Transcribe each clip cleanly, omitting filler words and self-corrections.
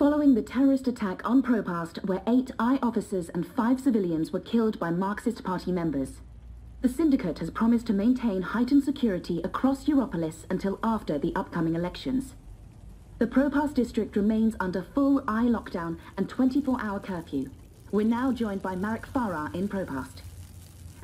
Following the terrorist attack on Propast, where 8 I officers and 5 civilians were killed by Marxist Party members, the Syndicate has promised to maintain heightened security across Europolis until after the upcoming elections. The Propast district remains under full I lockdown and 24-hour curfew. We're now joined by Marek Farah in Propast.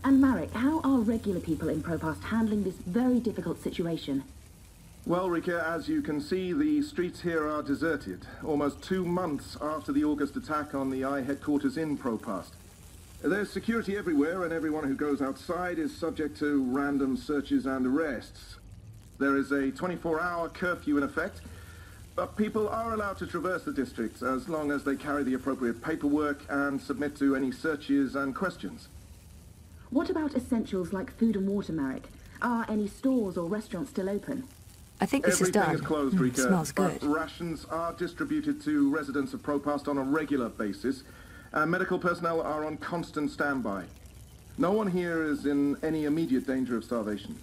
And Marek, how are regular people in Propast handling this very difficult situation? Well, Rika, as you can see, the streets here are deserted, almost 2 months after the August attack on the I headquarters in Propast. There's security everywhere, and everyone who goes outside is subject to random searches and arrests. There is a 24-hour curfew in effect, but people are allowed to traverse the district as long as they carry the appropriate paperwork and submit to any searches and questions. What about essentials like food and water, Marek? Are any stores or restaurants still open? I think this is done. Everything is closed, Rika, smells good. but rations are distributed to residents of Propast on a regular basis, and medical personnel are on constant standby. No one here is in any immediate danger of starvation.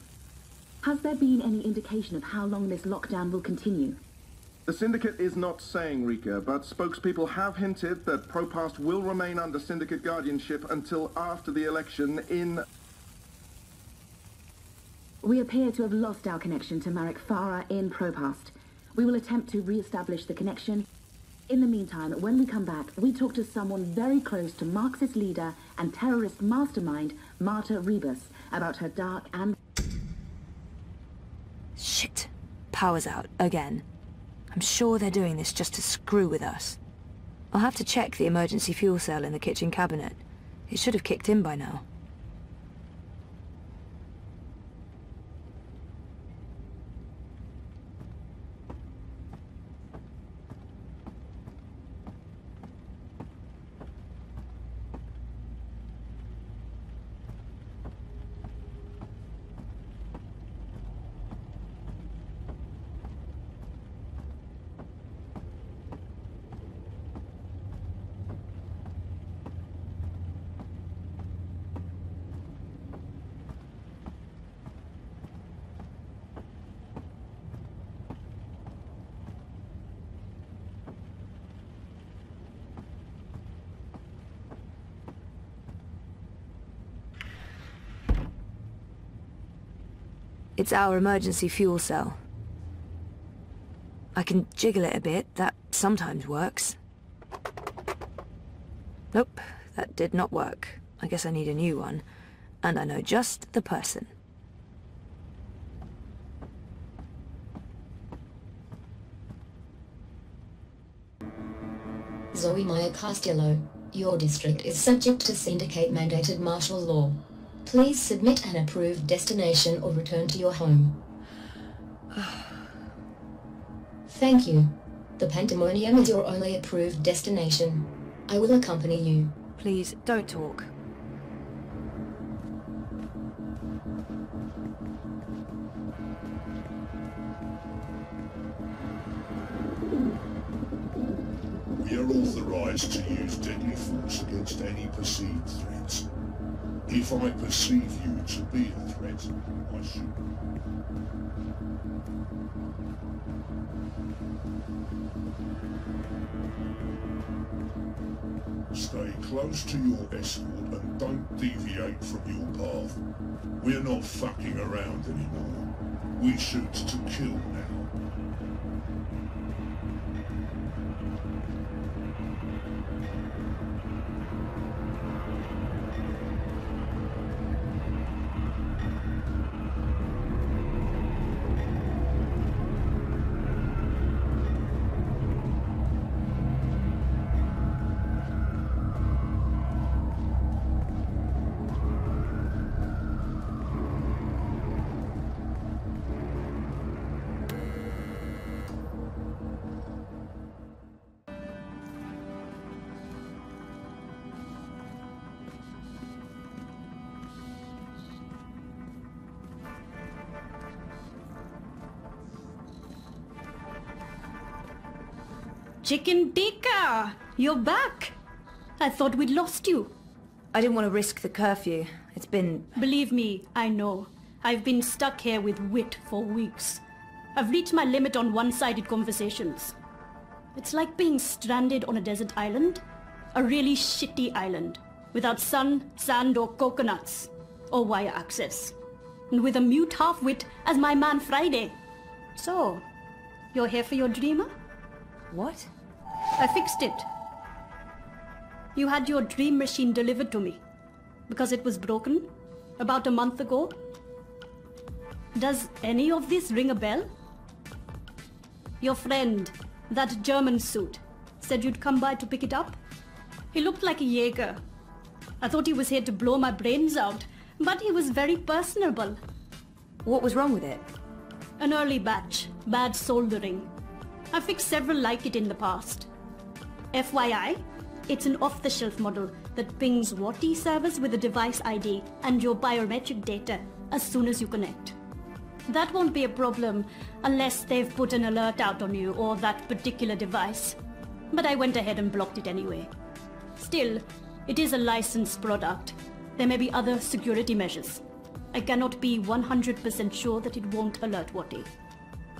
Has there been any indication of how long this lockdown will continue? The Syndicate is not saying, Rika, but spokespeople have hinted that Propast will remain under Syndicate guardianship until after the election in... We appear to have lost our connection to Marek Farah in Propast. We will attempt to re-establish the connection. In the meantime, when we come back, we talk to someone very close to Marxist leader and terrorist mastermind, Marta Rebus, about her dark and... Shit. Power's out, again. I'm sure they're doing this just to screw with us. I'll have to check the emergency fuel cell in the kitchen cabinet. It should have kicked in by now. It's our emergency fuel cell. I can jiggle it a bit, that sometimes works. Nope, that did not work. I guess I need a new one. And I know just the person. Zoe Maya Castillo, your district is subject to Syndicate-mandated martial law. Please submit an approved destination or return to your home. Thank you. The Pandemonium is your only approved destination. I will accompany you. Please, don't talk. We are authorized to use deadly force against any perceived threats. If I perceive you to be a threat, I should... Stay close to your escort and don't deviate from your path. We're not fucking around anymore. We shoot to kill now. Chicken tikka! You're back! I thought we'd lost you. I didn't want to risk the curfew. It's been... Believe me, I know. I've been stuck here with wit for weeks. I've reached my limit on one-sided conversations. It's like being stranded on a desert island. A really shitty island. Without sun, sand or coconuts. Or wire access. And with a mute half-wit as my man Friday. So, you're here for your dreamer? What? I fixed it. You had your dream machine delivered to me. Because it was broken. About a month ago. Does any of this ring a bell? Your friend, that German suit, said you'd come by to pick it up? He looked like a Jaeger. I thought he was here to blow my brains out, but he was very personable. What was wrong with it? An early batch, bad soldering. I fixed several like it in the past. FYI, it's an off-the-shelf model that pings WATI servers with a device ID and your biometric data as soon as you connect. That won't be a problem unless they've put an alert out on you or that particular device. But I went ahead and blocked it anyway. Still, it is a licensed product. There may be other security measures. I cannot be 100% sure that it won't alert WATI.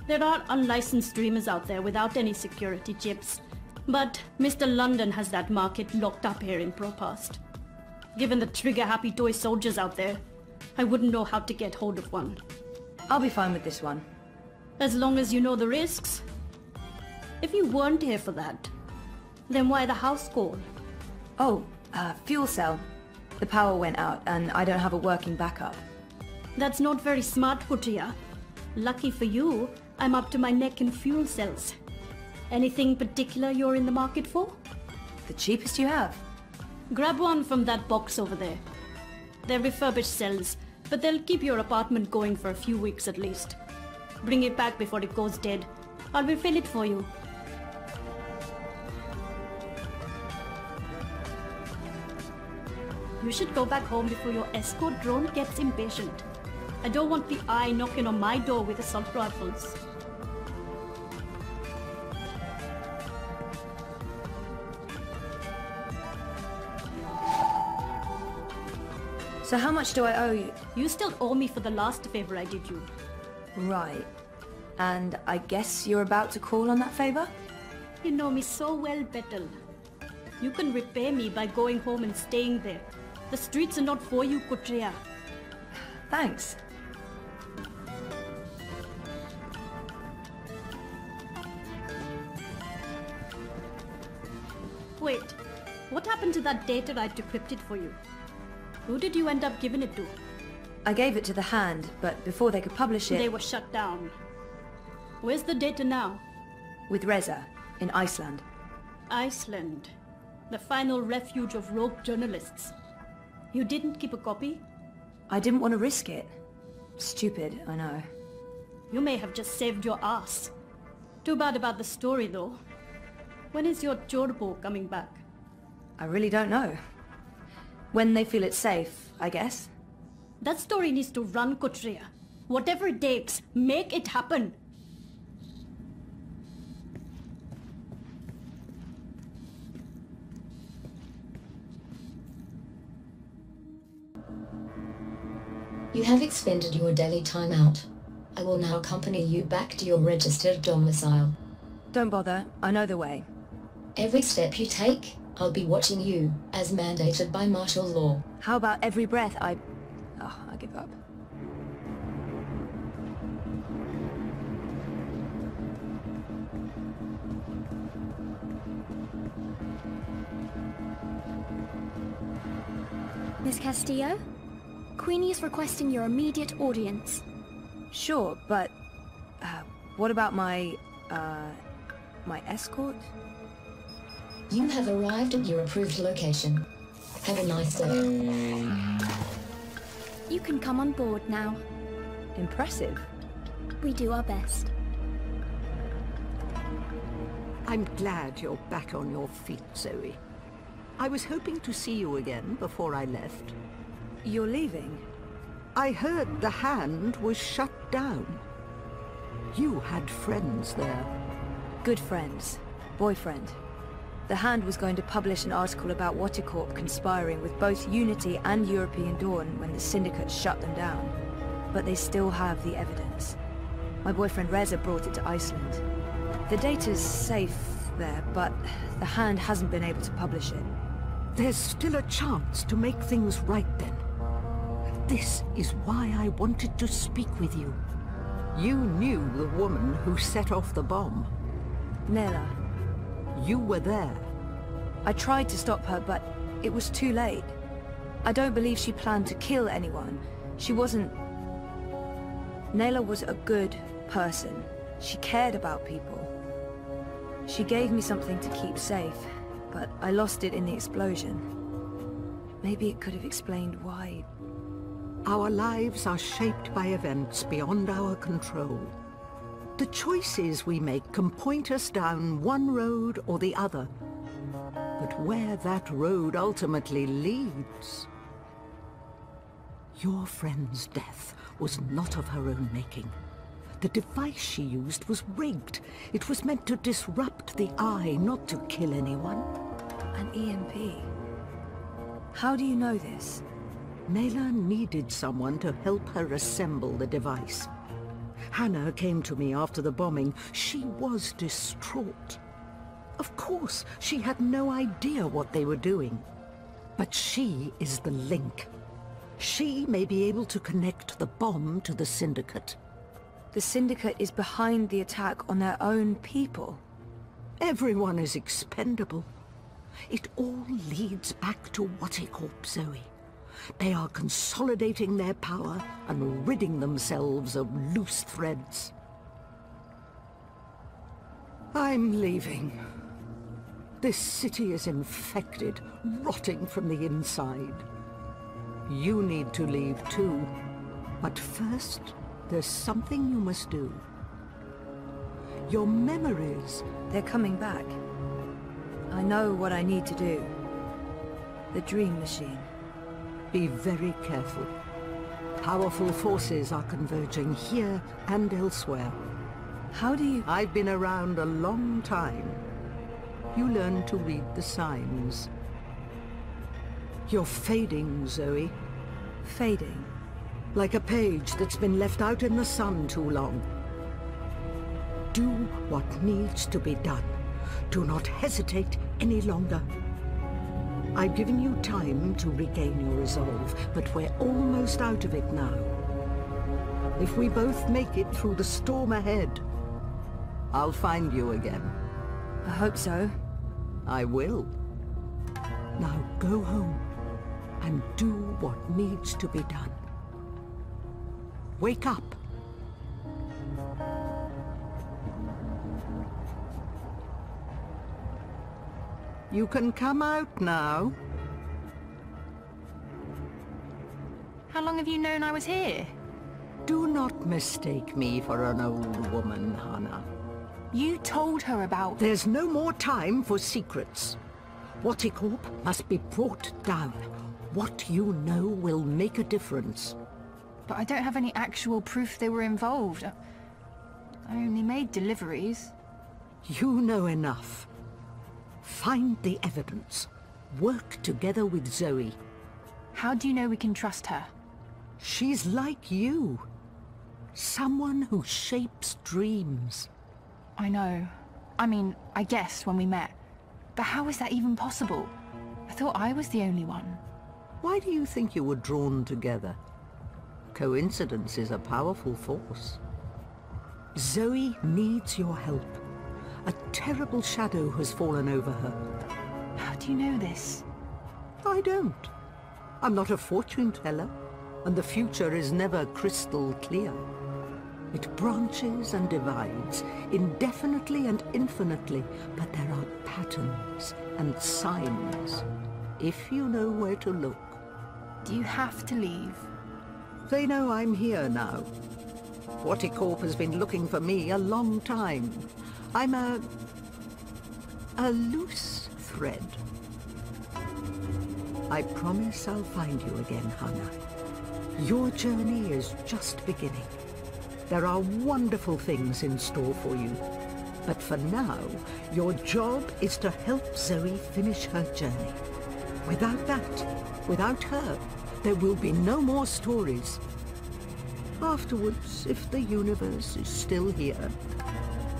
There are unlicensed streamers out there without any security chips, but Mr. London has that market locked up here in ProPast. Given the trigger-happy toy soldiers out there, I wouldn't know how to get hold of one. I'll be fine with this one. As long as you know the risks. If you weren't here for that, then why the house call? Oh, fuel cell. The power went out and I don't have a working backup. That's not very smart, Putria. Lucky for you, I'm up to my neck in fuel cells. Anything particular you're in the market for? The cheapest you have. Grab one from that box over there. They're refurbished cells, but they'll keep your apartment going for a few weeks at least. Bring it back before it goes dead. I'll refill it for you. You should go back home before your escort drone gets impatient. I don't want the eye knocking on my door with assault rifles. So how much do I owe you? You still owe me for the last favor I did you. Right. And I guess you're about to call on that favor? You know me so well, Bettel. You can repay me by going home and staying there. The streets are not for you, Kutria. Thanks. Wait, what happened to that data I decrypted for you? Who did you end up giving it to? I gave it to the Hand, but before they could publish it... They were shut down. Where's the data now? With Reza, in Iceland. Iceland. The final refuge of rogue journalists. You didn't keep a copy? I didn't want to risk it. Stupid, I know. You may have just saved your ass. Too bad about the story, though. When is your Jorbo coming back? I really don't know. When they feel it's safe, I guess. That story needs to run, Kutria. Whatever it takes, make it happen. You have expended your daily timeout. I will now accompany you back to your registered domicile. Don't bother, I know the way. Every step you take, I'll be watching you, as mandated by martial law. How about every breath I give up. Miss Castillo? Queenie is requesting your immediate audience. Sure, but... what about my escort? You have arrived at your approved location. Have a nice day. You can come on board now. Impressive. We do our best. I'm glad you're back on your feet, Zoe. I was hoping to see you again before I left. You're leaving? I heard the Hand was shut down. You had friends there. Good friends. Boyfriend. The Hand was going to publish an article about Waticorp conspiring with both Unity and European Dawn when the Syndicate shut them down. But they still have the evidence. My boyfriend Reza brought it to Iceland. The data's safe there, but the Hand hasn't been able to publish it. There's still a chance to make things right then. This is why I wanted to speak with you. You knew the woman who set off the bomb. Nela. You were there. I tried to stop her, but it was too late. I don't believe she planned to kill anyone. She wasn't... Nela was a good person. She cared about people. She gave me something to keep safe, but I lost it in the explosion. Maybe it could have explained why. Our lives are shaped by events beyond our control. The choices we make can point us down one road or the other. But where that road ultimately leads... Your friend's death was not of her own making. The device she used was rigged. It was meant to disrupt the Eye, not to kill anyone. An EMP. How do you know this? Nela needed someone to help her assemble the device. Hannah came to me after the bombing. She was distraught. Of course, she had no idea what they were doing. But she is the link. She may be able to connect the bomb to the Syndicate. The Syndicate is behind the attack on their own people. Everyone is expendable. It all leads back to Watticorp, Zoe. They are consolidating their power and ridding themselves of loose threads. I'm leaving. This city is infected, rotting from the inside. You need to leave too. But first, there's something you must do. Your memories... They're coming back. I know what I need to do. The Dream Machine. Be very careful. Powerful forces are converging here and elsewhere. How do you... I've been around a long time. You learn to read the signs. You're fading, Zoe. Fading? Like a page that's been left out in the sun too long. Do what needs to be done. Do not hesitate any longer. I've given you time to regain your resolve, but we're almost out of it now. If we both make it through the storm ahead, I'll find you again. I hope so. I will. Now go home and do what needs to be done. Wake up. You can come out now. How long have you known I was here? Do not mistake me for an old woman, Hannah. You told her about... There's no more time for secrets. Watticorp must be brought down. What you know will make a difference. But I don't have any actual proof they were involved. I only made deliveries. You know enough. Find the evidence. Work together with Zoe. How do you know we can trust her? She's like you. Someone who shapes dreams. I know. I mean, I guess when we met. But how is that even possible? I thought I was the only one. Why do you think you were drawn together? Coincidence is a powerful force. Zoe needs your help. A terrible shadow has fallen over her. How do you know this? I don't. I'm not a fortune teller, and the future is never crystal clear. It branches and divides, indefinitely and infinitely, but there are patterns and signs, if you know where to look. Do you have to leave? They know I'm here now. Watticorp has been looking for me a long time. I'm a loose thread. I promise I'll find you again, Hannah. Your journey is just beginning. There are wonderful things in store for you. But for now, your job is to help Zoe finish her journey. Without that, without her, there will be no more stories. Afterwards, if the universe is still here,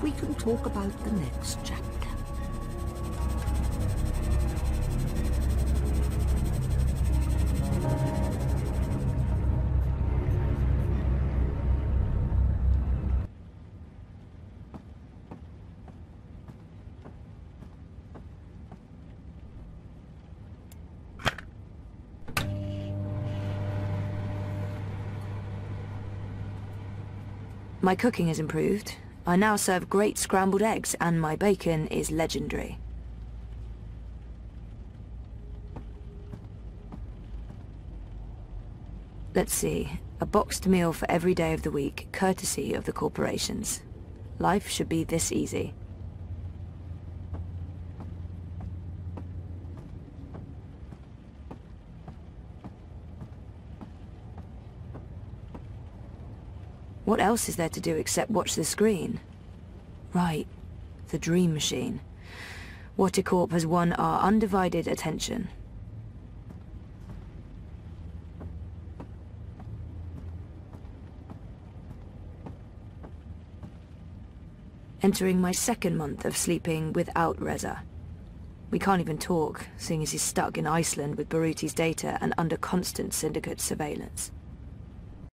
we can talk about the next chapter. My cooking has improved. I now serve great scrambled eggs, and my bacon is legendary. Let's see. A boxed meal for every day of the week, courtesy of the corporations. Life should be this easy. What else is there to do except watch the screen? Right, the dream machine. Watercorp has won our undivided attention. Entering my second month of sleeping without Reza. We can't even talk, seeing as he's stuck in Iceland with Baruti's data and under constant syndicate surveillance.